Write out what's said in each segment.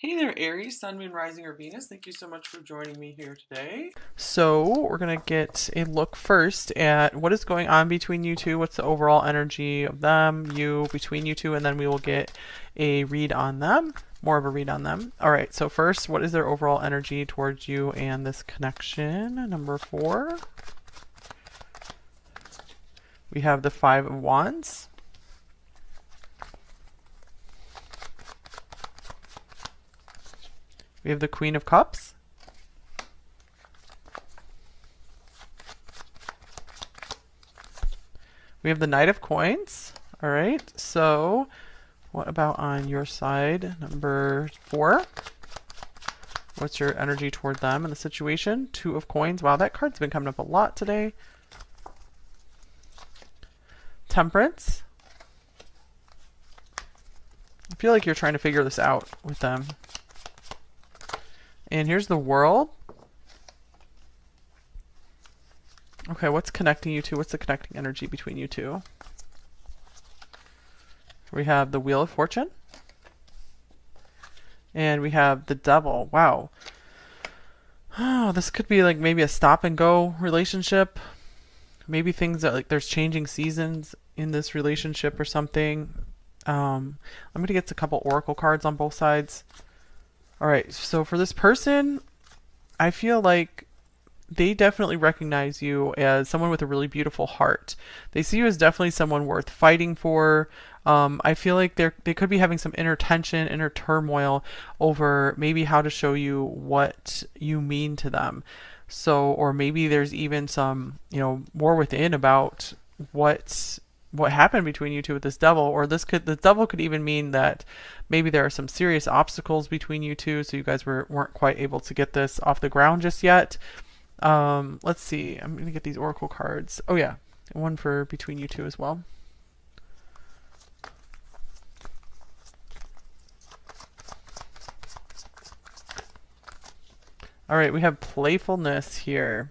Hey there, Aries, Sun, Moon, Rising, or Venus. Thank you so much for joining me here today. So, we're going to get a look first at what is going on between you two. What's the overall energy of them, you, between you two, and then we will get a read on them, more of a read on them. All right, so first, what is their overall energy towards you and this connection? Number 4. We have the 5 of Wands. We have the Queen of Cups. We have the Knight of Coins. All right, so what about on your side, number 4? What's your energy toward them in the situation? 2 of Coins. Wow, that card's been coming up a lot today. Temperance. I feel like you're trying to figure this out with them. And here's the World. Okay, what's connecting you two? What's the connecting energy between you two? We have the Wheel of Fortune. And we have the Devil. Wow. Oh, this could be like maybe a stop and go relationship. Maybe things that like there's changing seasons in this relationship or something. I'm going to get a couple oracle cards on both sides. All right, so for this person, I feel like they definitely recognize you as someone with a really beautiful heart. They see you as definitely someone worth fighting for. I feel like they could be having some inner tension, inner turmoil over maybe how to show you what you mean to them. So, or maybe there's even some, more within about what happened between you two with this devil, or the devil could even mean that maybe there are some serious obstacles between you two, so you guys weren't quite able to get this off the ground just yet. Let's see. I'm gonna get these oracle cards. Oh yeah, one for between you two as well. All right, we have playfulness here.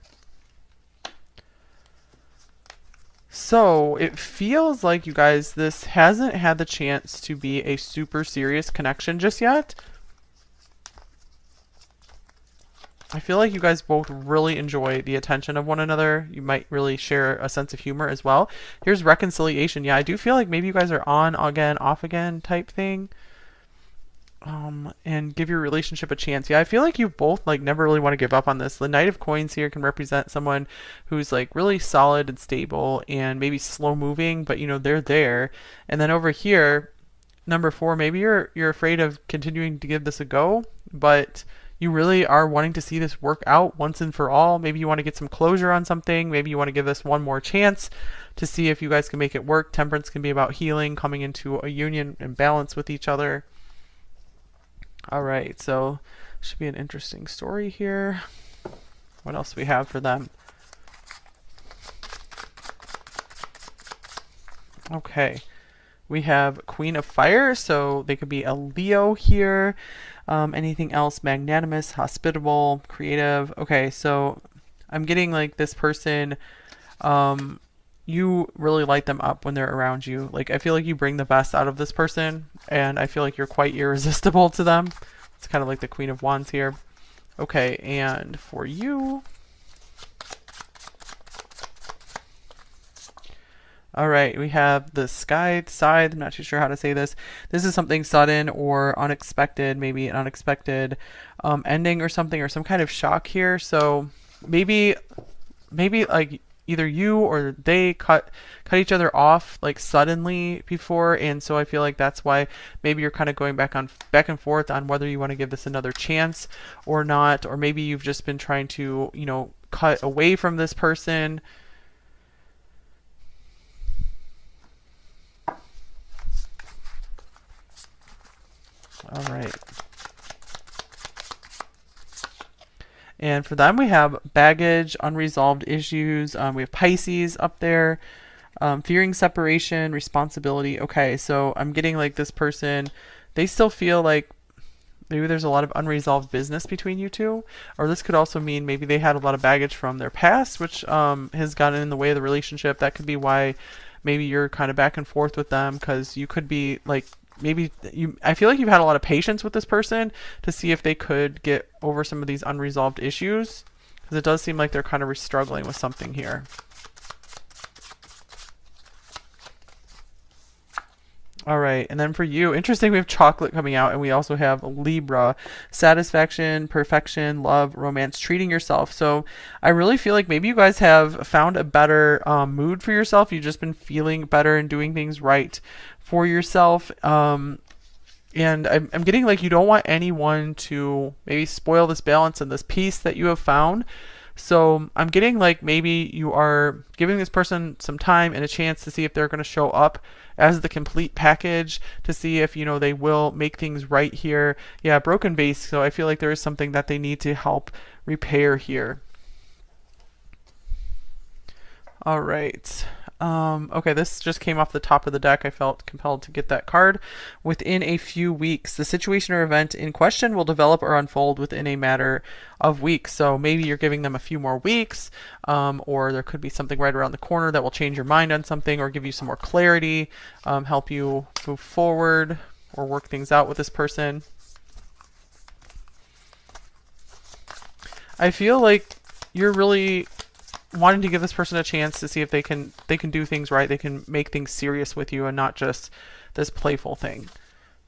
So it feels like you guys, this hasn't had the chance to be a super serious connection just yet. I feel like you guys both really enjoy the attention of one another. You might really share a sense of humor as well. Here's reconciliation. Yeah, I do feel like maybe you guys are on again, off again type thing. And give your relationship a chance. Yeah, I feel like you both like never really want to give up on this. The Knight of Coins here can represent someone who's like really solid and stable and maybe slow moving, but they're there. And then over here, number 4, maybe you're afraid of continuing to give this a go, but you really are wanting to see this work out once and for all. Maybe you want to get some closure on something. Maybe you want to give this one more chance to see if you guys can make it work. Temperance can be about healing, coming into a union and balance with each other. All right, so should be an interesting story here. What else do we have for them? Okay, we have Queen of Fire, so they could be a Leo here. Anything else? Magnanimous, hospitable, creative. Okay, so I'm getting like this person, you really light them up when they're around you. Like I feel like you bring the best out of this person, and I feel like you're quite irresistible to them. It's kind of like the Queen of Wands here. Okay, and for you, all right, we have the Sky side. I'm not too sure how to say this. This is something sudden or unexpected, maybe an unexpected ending or something, or some kind of shock here. So maybe like either you or they cut each other off like suddenly before, and so I feel like that's why maybe you're kind of going back and forth on whether you want to give this another chance or not, or maybe you've just been trying to cut away from this person. All right. And for them, we have baggage, unresolved issues. We have Pisces up there, fearing separation, responsibility. Okay, so I'm getting like this person, they still feel like maybe there's a lot of unresolved business between you two. Or this could also mean maybe they had a lot of baggage from their past, which has gotten in the way of the relationship. That could be why maybe you're kind of back and forth with them, because you could be like maybe I feel like you've had a lot of patience with this person to see if they could get over some of these unresolved issues, because it does seem like they're kind of struggling with something here. All right, and then for you, interesting, we have chocolate coming out, and we also have Libra, satisfaction, perfection, love, romance, treating yourself. So I really feel like maybe you guys have found a better mood for yourself. You've just been feeling better and doing things right for yourself. And I'm getting like you don't want anyone to maybe spoil this balance and this peace that you have found. So I'm getting like maybe you are giving this person some time and a chance to see if they're going to show up as the complete package, to see if, you know, they will make things right here. Yeah, broken vase. So I feel like there is something that they need to help repair here. All right. Okay, this just came off the top of the deck. I felt compelled to get that card. Within a few weeks, the situation or event in question will develop or unfold within a matter of weeks. So maybe you're giving them a few more weeks, or there could be something right around the corner that will change your mind on something or give you some more clarity, help you move forward or work things out with this person. I feel like you're really wanting to give this person a chance to see if they can do things right. They can make things serious with you and not just this playful thing.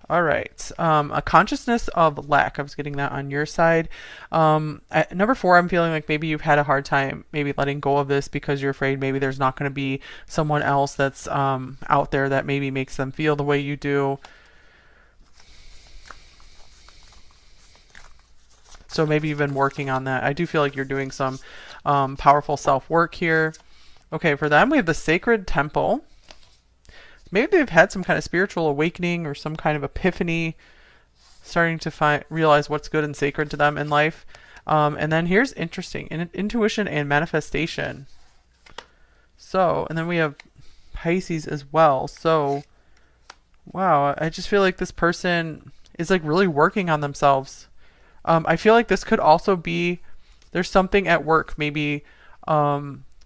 All right. A consciousness of lack. I was getting that on your side. At number 4, I'm feeling like maybe you've had a hard time maybe letting go of this because you're afraid maybe there's not going to be someone else that's out there that maybe makes them feel the way you do. So maybe you've been working on that. I do feel like you're doing some powerful self-work here. Okay, for them, we have the Sacred Temple. Maybe they've had some kind of spiritual awakening or some kind of epiphany, starting to realize what's good and sacred to them in life. And then here's interesting, intuition and manifestation. So, and then we have Pisces as well. So, wow, I just feel like this person is like really working on themselves. I feel like this could also be, there's something at work, maybe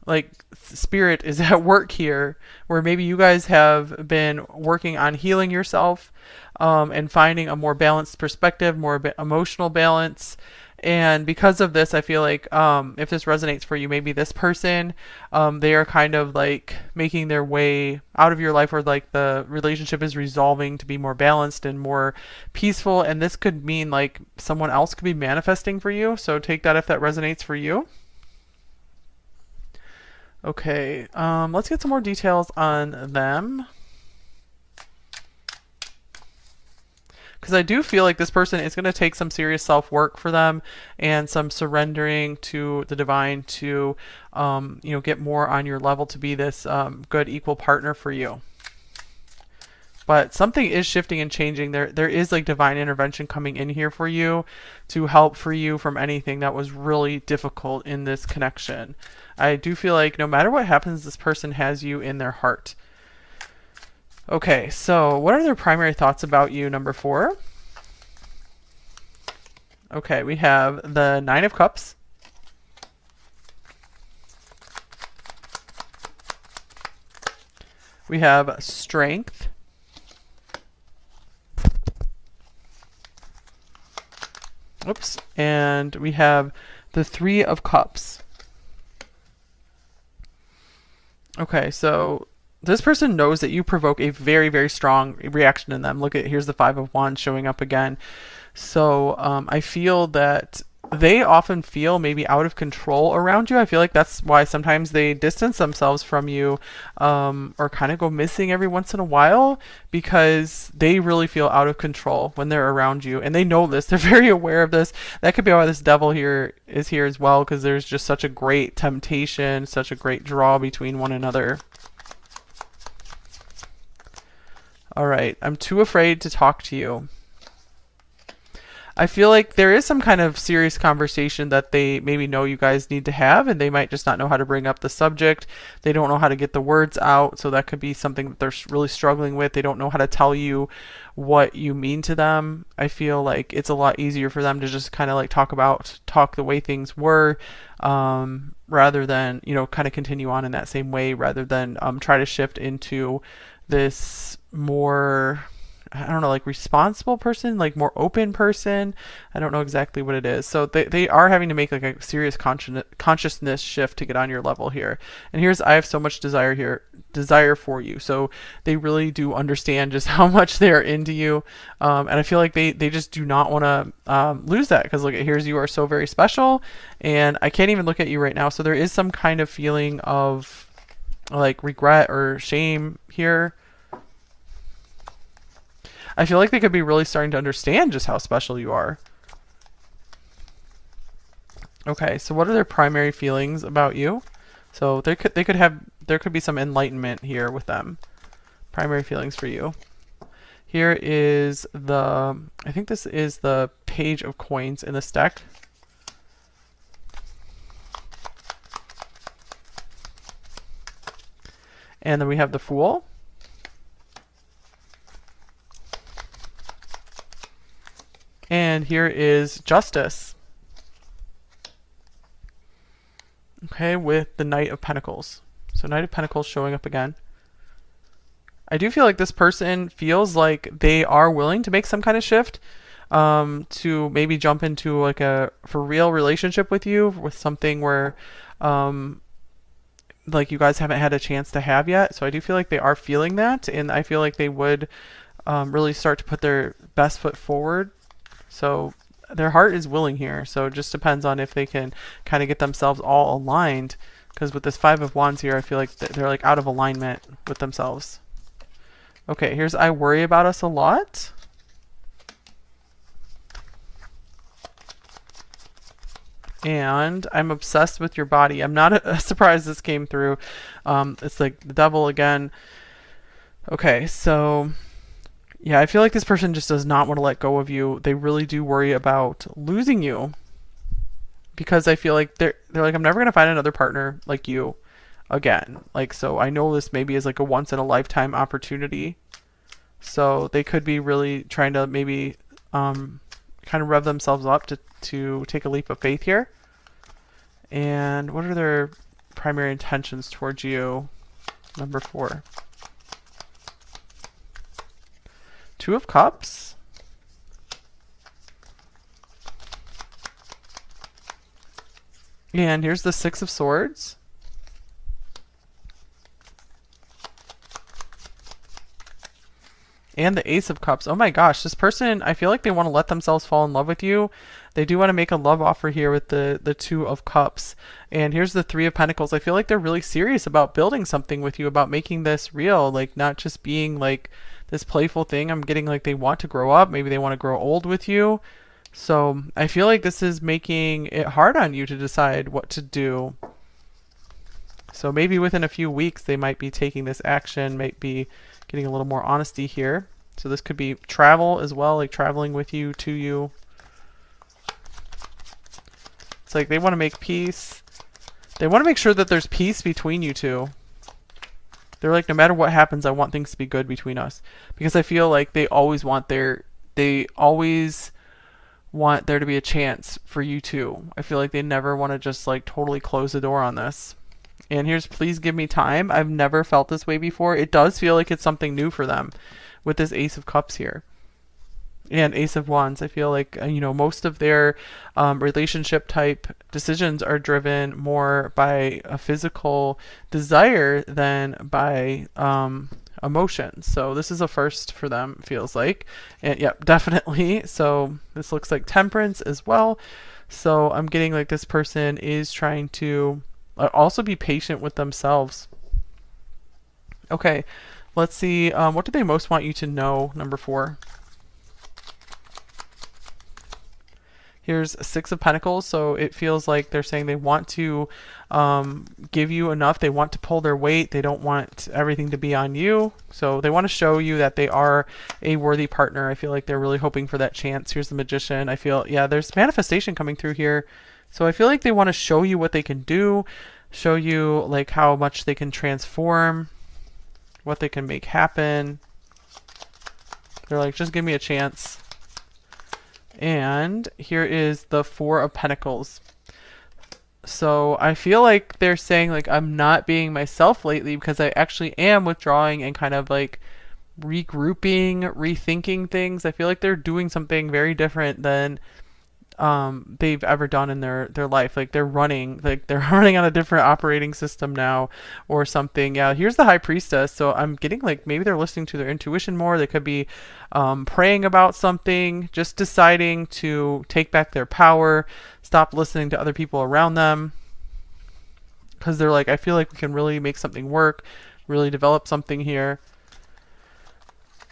like spirit is at work here, where maybe you guys have been working on healing yourself and finding a more balanced perspective, more emotional balance. And because of this, I feel like if this resonates for you, maybe this person, they are kind of like making their way out of your life, or like the relationship is resolving to be more balanced and more peaceful. And this could mean like someone else could be manifesting for you. So take that if that resonates for you. Okay, let's get some more details on them. Because I do feel like this person is going to take some serious self-work for them and some surrendering to the divine to, you know, get more on your level to be this good equal partner for you. But something is shifting and changing. There is like divine intervention coming in here for you to help free you from anything that was really difficult in this connection. I do feel like no matter what happens, this person has you in their heart. Okay, so what are their primary thoughts about you, number 4? Okay, we have the 9 of Cups. We have Strength. Oops. And we have the 3 of Cups. Okay, so this person knows that you provoke a very, very strong reaction in them. Look at, here's the 5 of Wands showing up again. So I feel that they often feel maybe out of control around you. I feel like that's why sometimes they distance themselves from you, or kind of go missing every once in a while, because they really feel out of control when they're around you. And they know this. They're very aware of this. That could be why this devil here is here as well, because there's just such a great temptation, such a great draw between one another. All right, I'm too afraid to talk to you. I feel like there is some kind of serious conversation that they maybe know you guys need to have, and they might just not know how to bring up the subject. They don't know how to get the words out, so that could be something that they're really struggling with. They don't know how to tell you what you mean to them. I feel like it's a lot easier for them to just kind of like talk the way things were, rather than, you know, kind of continue on in that same way, rather than try to shift into this more I don't know, like responsible person, like more open person. I don't know exactly what it is. So they are having to make like a serious consciousness shift to get on your level here. And here's, I have so much desire for you. So they really do understand just how much they're into you. And I feel like they just do not want to lose that, because look at, here's, you are so very special. And I can't even look at you right now. So there is some kind of feeling of like regret or shame here. I feel like they could be really starting to understand just how special you are. Okay, so what are their primary feelings about you? So there could be some enlightenment here with them. Primary feelings for you. Here is the, I think this is the Page of Coins in this deck. And then we have the Fool. And here is Justice. Okay, with the Knight of Pentacles. So Knight of Pentacles showing up again. I do feel like this person feels like they are willing to make some kind of shift, to maybe jump into like a for real relationship with you, with something where like you guys haven't had a chance to have yet. So I do feel like they are feeling that, and I feel like they would really start to put their best foot forward. So their heart is willing here. So it just depends on if they can kind of get themselves all aligned. Because with this Five of Wands here, I feel like they're like out of alignment with themselves. Okay, here's I worry about us a lot. And I'm obsessed with your body. I'm not surprised this came through. It's like the Devil again. Okay, so yeah, I feel like this person just does not want to let go of you. They really do worry about losing you, because I feel like they're like, I'm never going to find another partner like you again. Like, so I know this maybe is like a once in a lifetime opportunity. So they could be really trying to maybe kind of rev themselves up to take a leap of faith here. And what are their primary intentions towards you? Number 4. Two of Cups. And here's the Six of Swords. And the Ace of Cups. Oh my gosh, this person, I feel like they want to let themselves fall in love with you. They do want to make a love offer here with the Two of Cups. And here's the Three of Pentacles. I feel like they're really serious about building something with you, about making this real, like not just being like this playful thing. I'm getting like they want to grow up. Maybe they want to grow old with you. So I feel like this is making it hard on you to decide what to do. So maybe within a few weeks they might be taking this action, might be getting a little more honesty here. So this could be travel as well, like traveling with you, to you. It's like they want to make peace. They want to make sure that there's peace between you two. They're like, no matter what happens, I want things to be good between us. Because I feel like they always want there to be a chance for you two. I feel like they never want to just like totally close the door on this. And here's please give me time. I've never felt this way before. It does feel like it's something new for them with this Ace of Cups here. And Ace of Wands. I feel like, most of their relationship type decisions are driven more by a physical desire than by emotions. So this is a first for them, feels like. And yep, definitely. So this looks like Temperance as well. So I'm getting like this person is trying to also be patient with themselves. Okay, let's see. What do they most want you to know? Number 4. Here's Six of Pentacles. So it feels like they're saying they want to give you enough. They want to pull their weight. They don't want everything to be on you. So they want to show you that they are a worthy partner. I feel like they're really hoping for that chance. Here's the Magician. I feel, yeah, there's manifestation coming through here. So I feel like they want to show you what they can do, show you like how much they can transform, what they can make happen. They're like, just give me a chance. And here is the Four of Pentacles. So I feel like they're saying like, I'm not being myself lately because I actually am withdrawing and kind of like regrouping, rethinking things. I feel like they're doing something very different than they've ever done in their life. Like they're running on a different operating system now or something. Yeah, here's the high priestess. So I'm getting like maybe they're listening to their intuition more. They could be praying about something, just deciding to take back their power, stop listening to other people around them, because they're like, I feel like we can really make something work, really develop something here.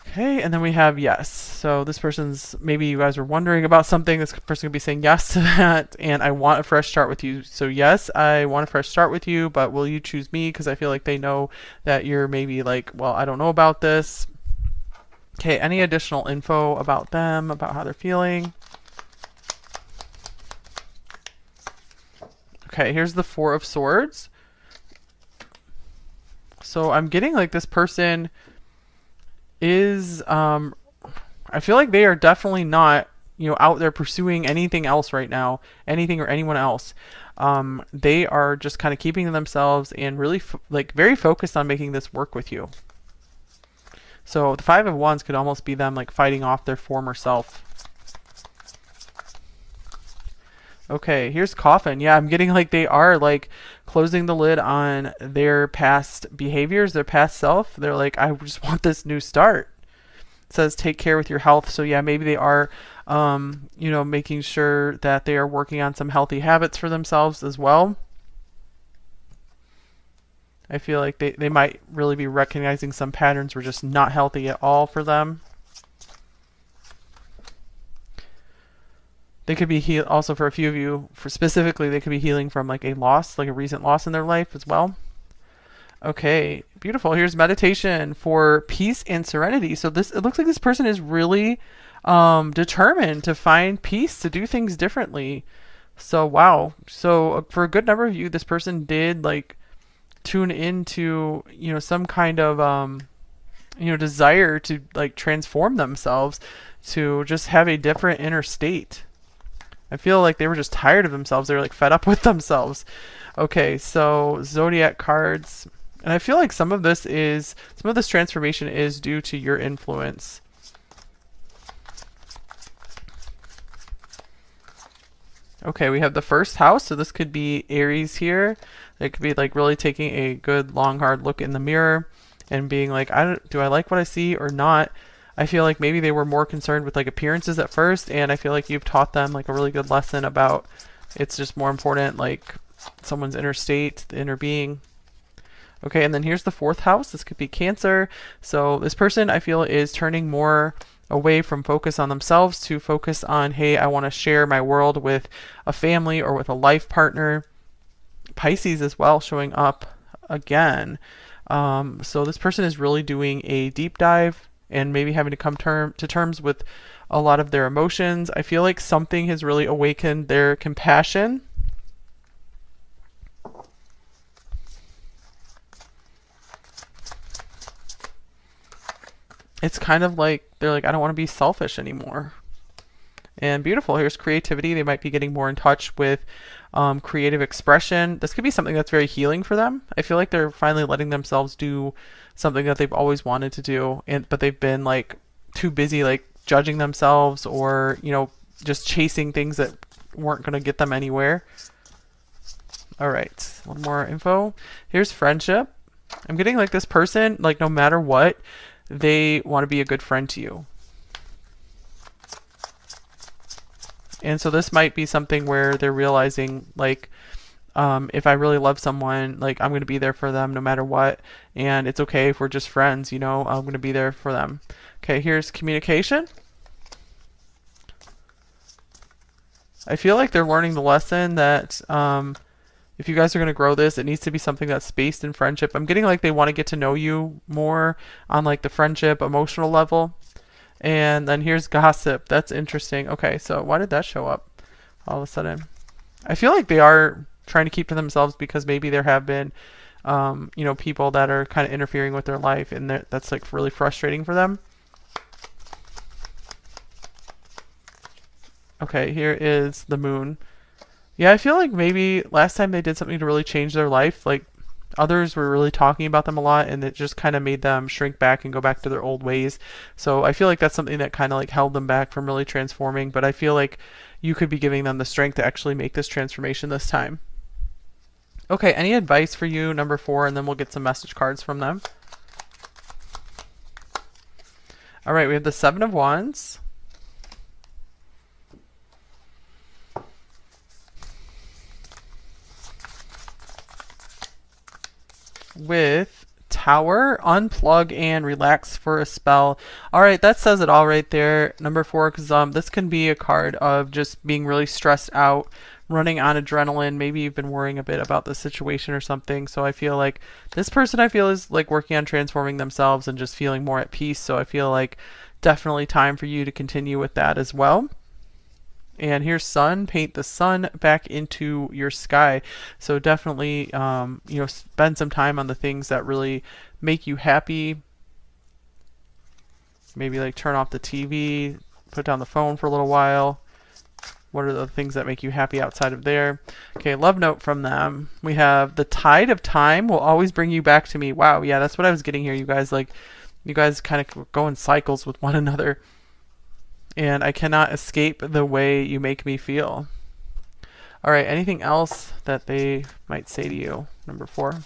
Okay, and then we have yes. So this person's, maybe you guys were wondering about something. This person could be saying yes to that. And I want a fresh start with you. So yes, I want a fresh start with you, but will you choose me? Because I feel like they know that you're maybe like, well, I don't know about this. Okay, any additional info about them, about how they're feeling? Okay, here's the Four of Swords. So I'm getting like this person is I feel like they are definitely not, out there pursuing anything else right now, anything or anyone else. They are just kind of keeping to themselves and really like very focused on making this work with you. So the Five of Wands could almost be them like fighting off their former self. Okay, here's Coffin. Yeah, I'm getting like they are like closing the lid on their past behaviors, their past self. They're like, I just want this new start. It says take care with your health. So yeah, maybe they are, making sure that they are working on some healthy habits for themselves as well. I feel like they might really be recognizing some patterns were just not healthy at all for them. They could be also for a few of you, for specifically, they could be healing from like a loss, like a recent loss in their life as well. Okay, beautiful. Here's meditation for peace and serenity. So it looks like this person is really determined to find peace, to do things differently. So wow. So for a good number of you, this person did like tune into, some kind of desire to like transform themselves, to just have a different inner state. I feel like they were just tired of themselves. They were like fed up with themselves. Okay, so zodiac cards. And I feel like some of this transformation is due to your influence. Okay, we have the first house. So this could be Aries here. They could be like really taking a good long hard look in the mirror and being like, do I like what I see or not? I feel like maybe they were more concerned with like appearances at first, and I feel like you've taught them like a really good lesson about it's just more important like someone's inner state, the inner being. Okay, and then here's the fourth house. This could be Cancer. So this person I feel is turning more away from focus on themselves to focus on, hey, I want to share my world with a family or with a life partner. Pisces as well showing up again. So this person is really doing a deep dive and maybe having to come to terms with a lot of their emotions. I feel like something has really awakened their compassion. It's kind of like they're like, I don't want to be selfish anymore. And beautiful. Here's creativity. They might be getting more in touch with creative expression. This could be something that's very healing for them. I feel like they're finally letting themselves do something that they've always wanted to do, but they've been like too busy like judging themselves or just chasing things that weren't going to get them anywhere. All right, one more info. Here's friendship. I'm getting like this person, like no matter what, they want to be a good friend to you. And so this might be something where they're realizing like, if I really love someone, like I'm going to be there for them no matter what. And it's okay if we're just friends, I'm going to be there for them. Okay, here's communication. I feel like they're learning the lesson that if you guys are going to grow this, it needs to be something that's based in friendship. I'm getting like they want to get to know you more on like the friendship, emotional level. And then here's gossip. That's interesting. Okay, so why did that show up all of a sudden? I feel like they are trying to keep to themselves because maybe there have been, people that are kind of interfering with their life, and that's like really frustrating for them. Okay, here is the moon. Yeah, I feel like maybe last time they did something to really change their life, like Others were really talking about them a lot, and it just kind of made them shrink back and go back to their old ways. So I feel like that's something that kind of like held them back from really transforming. But I feel like you could be giving them the strength to actually make this transformation this time. Okay, any advice for you, number 4, and then we'll get some message cards from them. All right, we have the 7 of Wands. With Tower, unplug and relax for a spell. All right, that says it all right there, number 4, because this can be a card of just being really stressed out, running on adrenaline. Maybe you've been worrying a bit about the situation or something. So I feel like this person, I feel, is like working on transforming themselves and just feeling more at peace. So I feel like definitely time for you to continue with that as well. And here's sun, paint the sun back into your sky. So definitely, spend some time on the things that really make you happy. Maybe like turn off the TV, put down the phone for a little while. What are the things that make you happy outside of there? Okay, love note from them. We have the tide of time will always bring you back to me. Wow, yeah, that's what I was getting here, you guys. Like, you guys kind of go in cycles with one another. And I cannot escape the way you make me feel. All right, anything else that they might say to you? Number 4.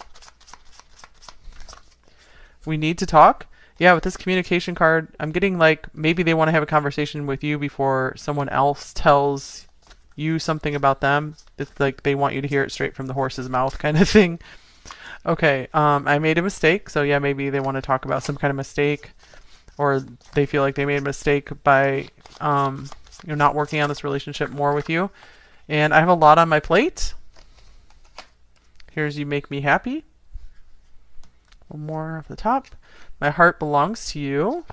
We need to talk. Yeah, with this communication card, I'm getting like maybe they want to have a conversation with you before someone else tells you something about them. It's like they want you to hear it straight from the horse's mouth kind of thing. Okay, I made a mistake. So yeah, maybe they want to talk about some kind of mistake, or they feel like they made a mistake by not working on this relationship more with you. And I have a lot on my plate. Here's you make me happy. One more off the top. My heart belongs to you.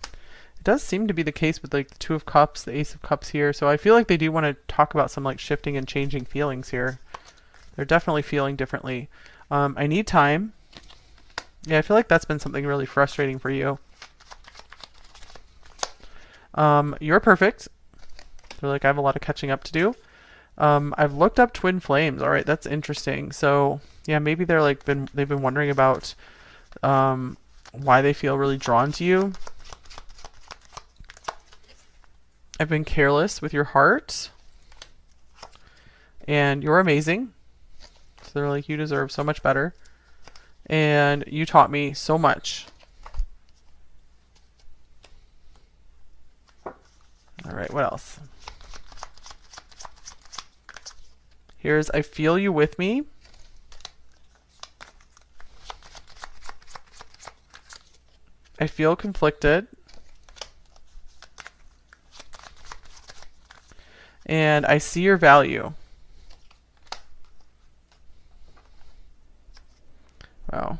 It does seem to be the case with like the 2 of Cups, the Ace of Cups here. So I feel like they do want to talk about some like shifting and changing feelings here. They're definitely feeling differently. I need time. Yeah, I feel like that's been something really frustrating for you. You're perfect. They're like, I have a lot of catching up to do. I've looked up twin flames. All right, that's interesting. So yeah, maybe they're like they've been wondering about why they feel really drawn to you. I've been careless with your heart, and you're amazing. So they're like, you deserve so much better, and you taught me so much. All right, what else? Here's I feel you with me. I feel conflicted. And I see your value. Wow.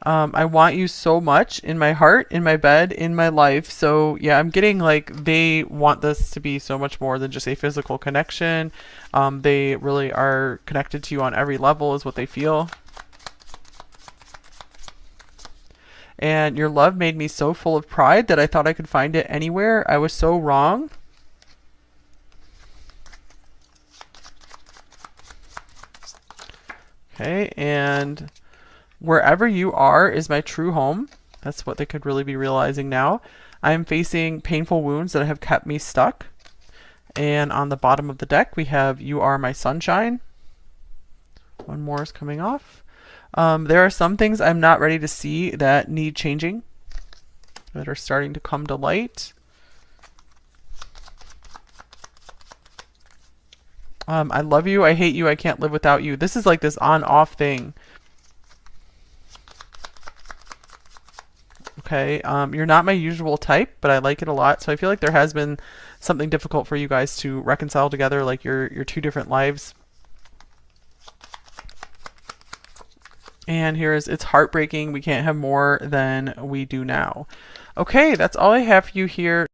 I want you so much in my heart, in my bed, in my life. So yeah, I'm getting like they want this to be so much more than just a physical connection. They really are connected to you on every level is what they feel. And your love made me so full of pride that I thought I could find it anywhere. I was so wrong. Okay, and wherever you are is my true home. That's what they could really be realizing now. I am facing painful wounds that have kept me stuck. And on the bottom of the deck, we have you are my sunshine. One more is coming off. There are some things I'm not ready to see that need changing, that are starting to come to light. I love you, I hate you, I can't live without you. This is like this on-off thing. Okay, you're not my usual type, but I like it a lot. So I feel like there has been something difficult for you guys to reconcile together, like your 2 different lives. And here's it's heartbreaking. We can't have more than we do now. Okay, that's all I have for you here.